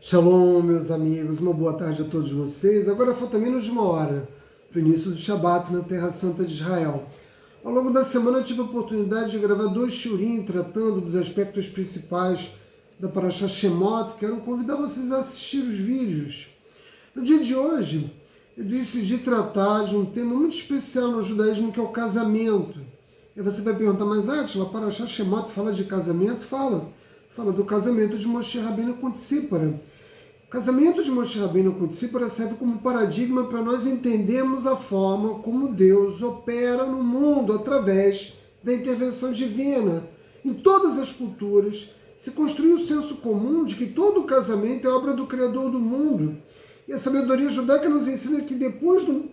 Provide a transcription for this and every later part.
Shalom, meus amigos, uma boa tarde a todos vocês. Agora falta menos de uma hora para o início do Shabat na Terra Santa de Israel. Ao longo da semana eu tive a oportunidade de gravar 2 shiurim tratando dos aspectos principais da Parashat Shemot. Quero convidar vocês a assistir os vídeos. No dia de hoje, eu decidi tratar de um tema muito especial no judaísmo, que é o casamento. E você vai perguntar, mas Átila, a Parashat Shemot fala de casamento? Fala do casamento de Moshe Rabbeinu com Tzipora. O casamento de Moshe Rabbeinu com Tzipora serve como paradigma para nós entendermos a forma como Deus opera no mundo através da intervenção divina. Em todas as culturas se construiu o senso comum de que todo casamento é obra do Criador do mundo. E a sabedoria judaica nos ensina que depois do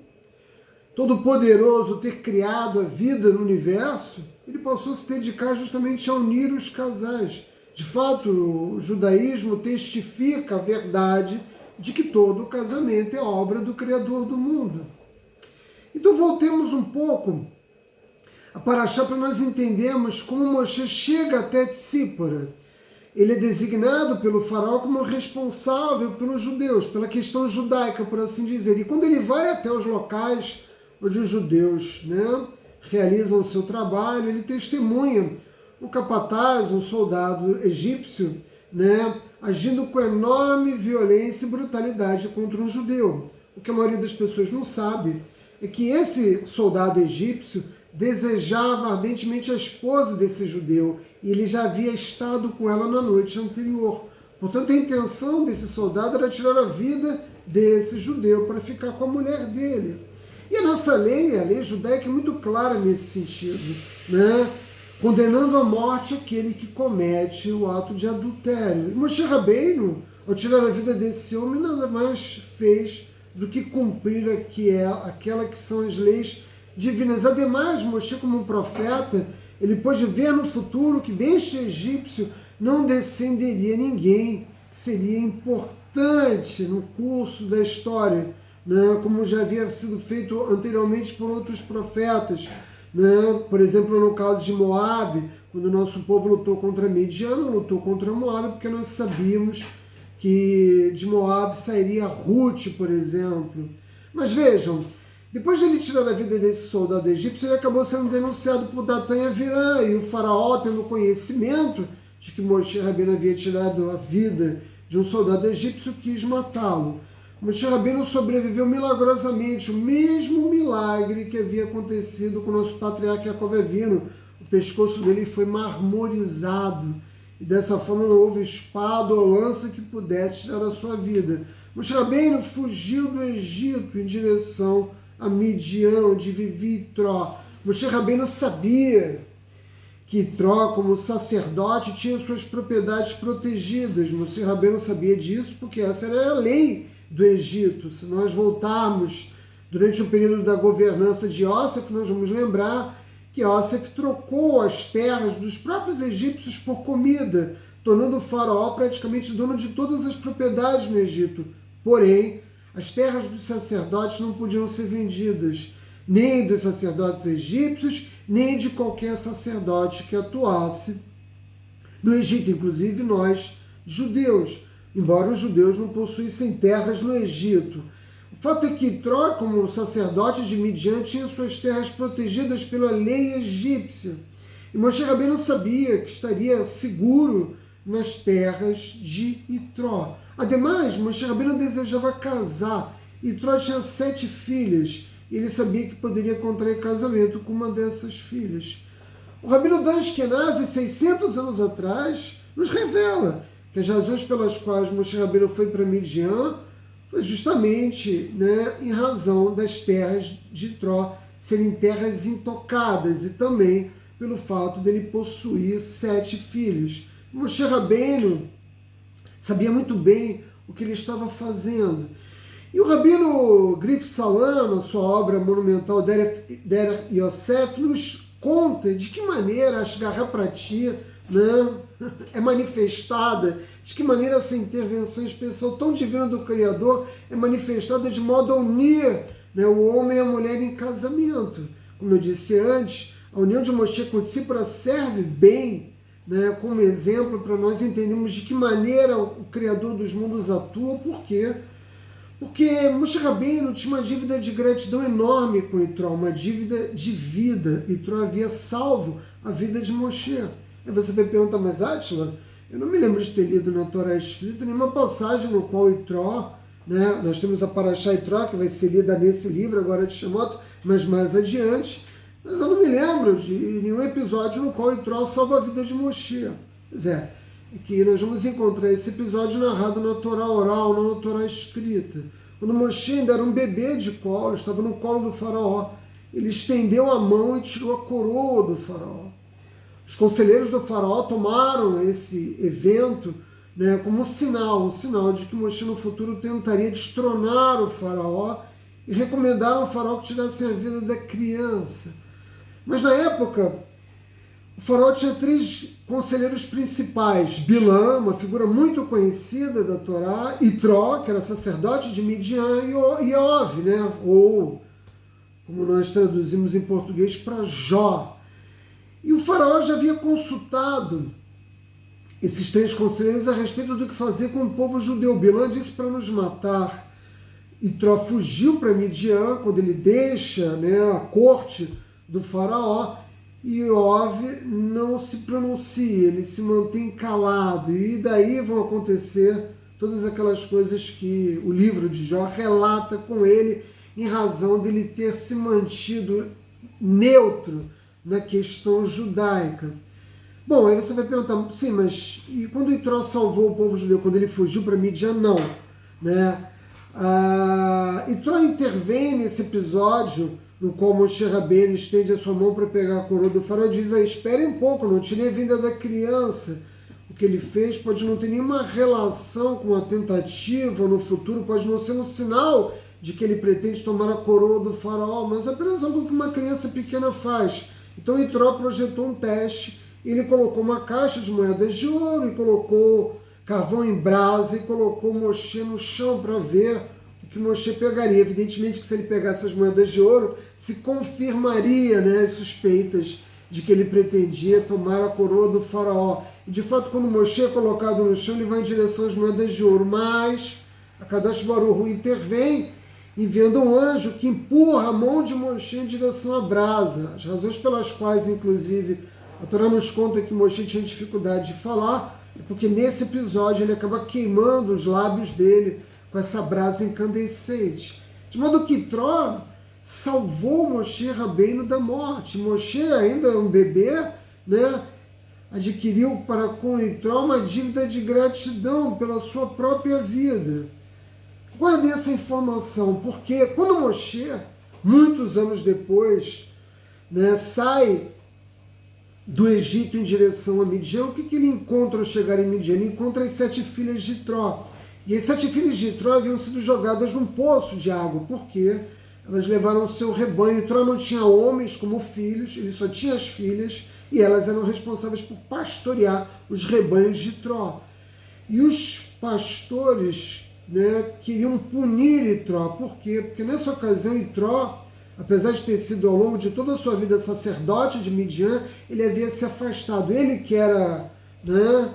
Todo-Poderoso ter criado a vida no universo, ele passou a se dedicar justamente a unir os casais. De fato, o judaísmo testifica a verdade de que todo casamento é obra do Criador do mundo. Então voltemos um pouco a Parashá para nós entendermos como Moshe chega até Tzipora. Ele é designado pelo faraó como responsável pelos judeus, pela questão judaica, por assim dizer. E quando ele vai até os locais onde os judeus realizam o seu trabalho, ele testemunha o capataz, um soldado egípcio, agindo com enorme violência e brutalidade contra um judeu. O que a maioria das pessoas não sabe é que esse soldado egípcio desejava ardentemente a esposa desse judeu e ele já havia estado com ela na noite anterior. Portanto, a intenção desse soldado era tirar a vida desse judeu para ficar com a mulher dele. E a nossa lei, a lei judaica, é muito clara nesse sentido, condenando à morte aquele que comete o ato de adultério. E Moshe Rabbeinu, ao tirar a vida desse homem, nada mais fez do que cumprir aquela que são as leis divinas. Ademais, Moshe, como um profeta, ele pôde ver no futuro que deste egípcio não descenderia ninguém que seria importante no curso da história, como já havia sido feito anteriormente por outros profetas. Por exemplo, no caso de Moabe, quando o nosso povo lutou contra Midian, lutou contra Moabe, porque nós sabíamos que de Moabe sairia Ruth, por exemplo. Mas vejam, depois de ele tirar a vida desse soldado egípcio, ele acabou sendo denunciado por Datan e Avirã, e o faraó, tendo conhecimento de que Moshe Rabbeinu havia tirado a vida de um soldado egípcio, quis matá-lo. Moshe Rabbeinu sobreviveu milagrosamente, o mesmo milagre que havia acontecido com o nosso patriarca Yaakov Avinu. O pescoço dele foi marmorizado, e dessa forma não houve espada ou lança que pudesse tirar a sua vida. Moshe Rabbeinu fugiu do Egito em direção a Midian, onde vivia Itró. Moshe Rabbeinu sabia que Itró, como sacerdote, tinha suas propriedades protegidas. Moshe Rabbeinu sabia disso porque essa era a lei do Egito. Se nós voltarmos durante o período da governança de Iosef, nós vamos lembrar que Iosef trocou as terras dos próprios egípcios por comida, tornando o faraó praticamente dono de todas as propriedades no Egito. Porém, as terras dos sacerdotes não podiam ser vendidas, nem dos sacerdotes egípcios, nem de qualquer sacerdote que atuasse no Egito, inclusive nós, judeus, embora os judeus não possuíssem terras no Egito. O fato é que Itró, como sacerdote de Midian, tinha suas terras protegidas pela lei egípcia. E Moshe Rabbeinu sabia que estaria seguro nas terras de Itró. Ademais, Moshe Rabbeinu desejava casar. Itró tinha 7 filhas, e ele sabia que poderia contrair casamento com uma dessas filhas. O Rabino Dan Ashkenazi, 600 anos atrás, nos revela que as razões pelas quais Moshe Rabbeinu foi para Midian foi justamente em razão das terras de Itró serem terras intocadas e também pelo fato dele possuir 7 filhos. Moshe Rabbeinu sabia muito bem o que ele estava fazendo. E o Rabino Grif Salam, na sua obra monumental Der Yosef, nos conta de que maneira a Ashgaha Prati é manifestada, de que maneira essa intervenção especial tão divina do Criador é manifestada de modo a unir o homem e a mulher em casamento. Como eu disse antes, a união de Moshe com Tzipora serve bem né, como exemplo para nós entendermos de que maneira o Criador dos mundos atua. Por quê? Porque Moshe Rabbeinu tinha uma dívida de gratidão enorme com Itró, uma dívida de vida. Itró havia salvo a vida de Moshe. Aí você vai perguntar, mas Átila, eu não me lembro de ter lido na Torá escrita nenhuma passagem no qual Itró, né, nós temos a Parashá Itró, que vai ser lida nesse livro agora de Shemot, mas mais adiante, mas eu não me lembro de nenhum episódio no qual Itró salva a vida de Moshe. Pois é que nós vamos encontrar esse episódio narrado na Torá oral, não na Torá escrita. Quando Moshe ainda era um bebê de colo, estava no colo do faraó, ele estendeu a mão e tirou a coroa do faraó. Os conselheiros do faraó tomaram esse evento, né, como um sinal de que Moshe no futuro tentaria destronar o faraó e recomendaram ao faraó que tirasse a vida da criança. Mas na época, o faraó tinha 3 conselheiros principais: Bilã, uma figura muito conhecida da Torá, Itró, que era sacerdote de Midian, e Ov, né? Ou, como nós traduzimos em português, para Jó. E o faraó já havia consultado esses 3 conselheiros a respeito do que fazer com o povo judeu. Bilã disse para nos matar. Itró fugiu para Midian, quando ele deixa, né, a corte do faraó. E Ov não se pronuncia, ele se mantém calado, e daí vão acontecer todas aquelas coisas que o livro de Jó relata com ele, em razão dele ter se mantido neutro na questão judaica. Bom, aí você vai perguntar, sim, mas e quando Itró salvou o povo judeu, quando ele fugiu para Midian? Não, né? Itró intervém nesse episódio no qual Moshe Rabbeinu estende a sua mão para pegar a coroa do faraó e diz: espere um pouco, não tirei a vinda da criança. O que ele fez pode não ter nenhuma relação com a tentativa no futuro, pode não ser um sinal de que ele pretende tomar a coroa do faraó, mas é apenas algo que uma criança pequena faz. Então Itró projetou um teste, ele colocou uma caixa de moedas de ouro e colocou carvão em brasa e colocou Moshe no chão para ver o que Moshe pegaria. Evidentemente que se ele pegasse as moedas de ouro, se confirmaria, né, as suspeitas de que ele pretendia tomar a coroa do faraó. E de fato, quando Moshe é colocado no chão, ele vai em direção às moedas de ouro, mas a Kadosh Baruch Hu intervém, enviando um anjo que empurra a mão de Moshe em direção à brasa. As razões pelas quais, inclusive, a Torá nos conta que Moshe tinha dificuldade de falar, é porque nesse episódio ele acaba queimando os lábios dele com essa brasa incandescente. De modo que Itró salvou Moshe Rabbeinu da morte. Moshe, ainda um bebê, né, adquiriu para com Itró uma dívida de gratidão pela sua própria vida. Guardem essa informação, porque quando Moshe, muitos anos depois, né, sai do Egito em direção a Midian, o que ele encontra ao chegar em Midian? Ele encontra as 7 filhas de Itró. E as 7 filhas de Itró haviam sido jogadas num poço de água, porque elas levaram o seu rebanho. Itró não tinha homens como filhos, ele só tinha as filhas, e elas eram responsáveis por pastorear os rebanhos de Itró. E os pastores, né, queriam punir Itró. Por quê? Porque nessa ocasião Itró, apesar de ter sido ao longo de toda a sua vida sacerdote de Midian, ele havia se afastado. Ele que era, né,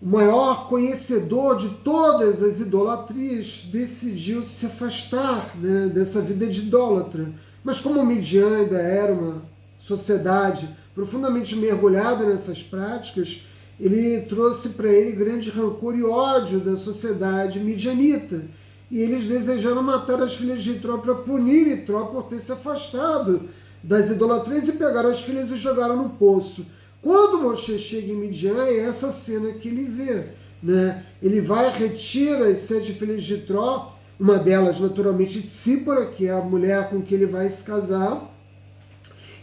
o maior conhecedor de todas as idolatrias, decidiu se afastar, né, dessa vida de idólatra. Mas como Midian ainda era uma sociedade profundamente mergulhada nessas práticas, ele trouxe para ele grande rancor e ódio da sociedade midianita. E eles desejaram matar as filhas de Itró para punir Itró por ter se afastado das idolatrias, e pegaram as filhas e jogaram no poço. Quando Moshe chega em Midian, é essa cena que ele vê, né? Ele vai, retira as 7 filhas de Itró, uma delas naturalmente Tzípora, que é a mulher com que ele vai se casar,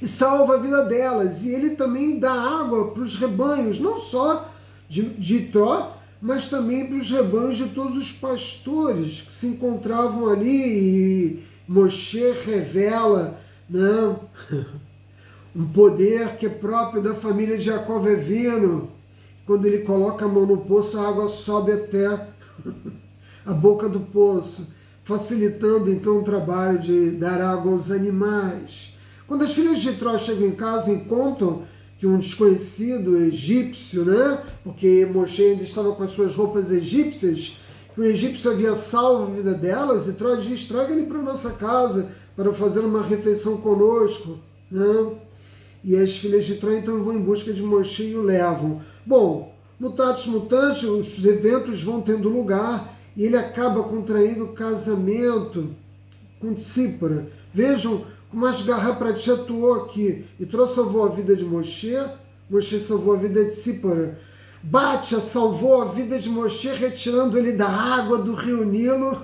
e salva a vida delas. E ele também dá água para os rebanhos, não só de Itró, mas também para os rebanhos de todos os pastores que se encontravam ali. E Moshe revela, né, um poder que é próprio da família de Jacó Avinu. Quando ele coloca a mão no poço, a água sobe até a boca do poço, facilitando então o trabalho de dar água aos animais. Quando as filhas de Itró chegam em casa, encontram que um desconhecido egípcio, né? Porque Moshe ainda estava com as suas roupas egípcias, que o egípcio havia salvo a vida delas, e Tró diz: traga ele para a nossa casa para fazer uma refeição conosco, né? E as filhas de Tró então vão em busca de Moshe e o levam. Bom, mutatis mutandis, os eventos vão tendo lugar e ele acaba contraindo casamento com Tsípora. Vejam como Asgará para ti atuou aqui. E Tró salvou a vida de Moshe, Moshe salvou a vida de Tsípora. Batia salvou a vida de Moshe retirando ele da água do rio Nilo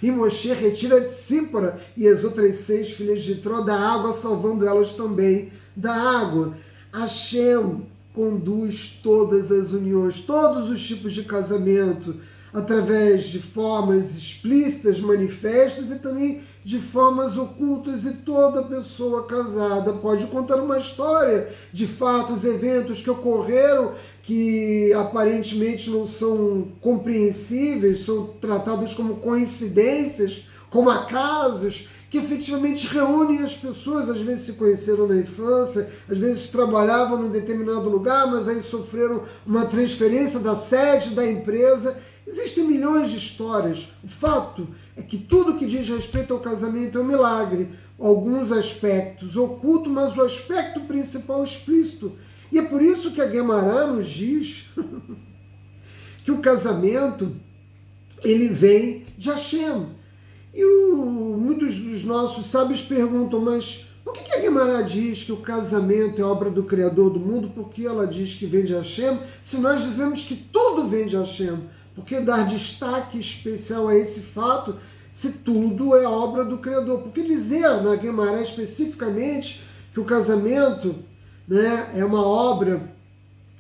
e Moshe retira de Tsípora e as outras 6 filhas de Tró da água, salvando elas também da água. Hashem conduz todas as uniões, todos os tipos de casamento, através de formas explícitas, manifestas e também de formas ocultas, e toda pessoa casada pode contar uma história de fatos, eventos que ocorreram que aparentemente não são compreensíveis, são tratados como coincidências, como acasos, que efetivamente reúnem as pessoas, às vezes se conheceram na infância, às vezes trabalhavam em determinado lugar, mas aí sofreram uma transferência da sede da empresa. Existem milhões de histórias. O fato é que tudo que diz respeito ao casamento é um milagre. Alguns aspectos ocultos, mas o aspecto principal é explícito. E é por isso que a Guemará nos diz que o casamento ele vem de Hashem. E muitos dos nossos sábios perguntam, mas por que a Guemará diz que o casamento é obra do Criador do mundo? Por que ela diz que vem de Hashem? Se nós dizemos que tudo vem de Hashem, por que dar destaque especial a esse fato se tudo é obra do Criador? Por que dizer na Guemará especificamente que o casamento, né, é uma obra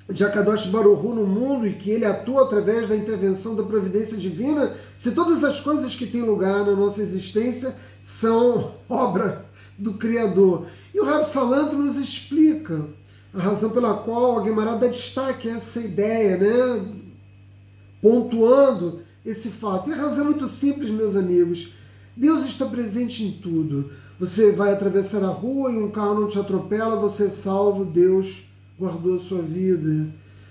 de Akadosh Baruch Hu no mundo e que ele atua através da intervenção da providência divina, se todas as coisas que têm lugar na nossa existência são obra do Criador? E o Rav Salanter nos explica a razão pela qual a Guemará dá destaque a essa ideia, né, pontuando esse fato. E a razão é muito simples, meus amigos. Deus está presente em tudo. Você vai atravessar a rua e um carro não te atropela, você é salvo, Deus guardou a sua vida.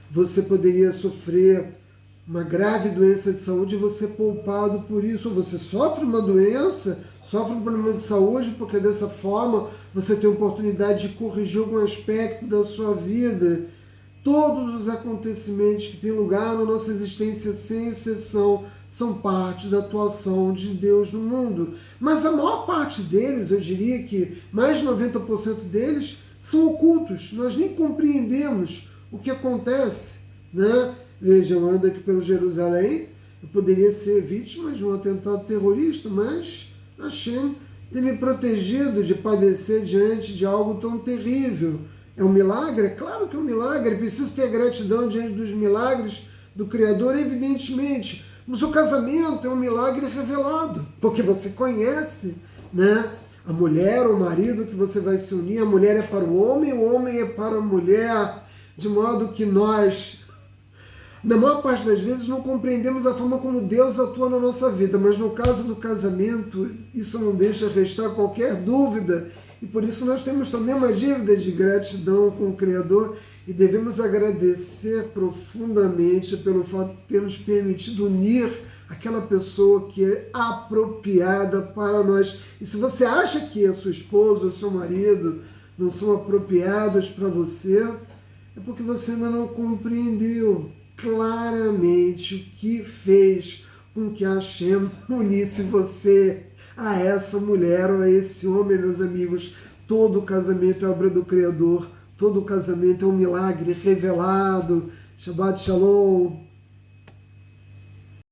Você poderia sofrer uma grave doença de saúde e você é poupado por isso. Ou você sofre uma doença, sofre um problema de saúde, porque dessa forma você tem a oportunidade de corrigir algum aspecto da sua vida. Todos os acontecimentos que têm lugar na nossa existência, sem exceção, são parte da atuação de Deus no mundo. Mas a maior parte deles, eu diria que mais de 90% deles, são ocultos. Nós nem compreendemos o que acontece, né? Veja, eu ando aqui pelo Jerusalém, eu poderia ser vítima de um atentado terrorista, mas Hashem tem me protegido de padecer diante de algo tão terrível. É um milagre? É claro que é um milagre. Preciso ter gratidão diante dos milagres do Criador, evidentemente. Mas o casamento é um milagre revelado, porque você conhece, né, a mulher ou o marido que você vai se unir. A mulher é para o homem é para a mulher, de modo que nós, na maior parte das vezes, não compreendemos a forma como Deus atua na nossa vida, mas no caso do casamento, isso não deixa restar qualquer dúvida. E por isso nós temos também uma dívida de gratidão com o Criador e devemos agradecer profundamente pelo fato de ter nos permitido unir aquela pessoa que é apropriada para nós. E se você acha que a sua esposa ou seu marido não são apropriados para você, é porque você ainda não compreendeu claramente o que fez com que a Hashem unisse você a essa mulher ou a esse homem, meus amigos. Todo casamento é obra do Criador, todo casamento é um milagre revelado. Shabbat Shalom.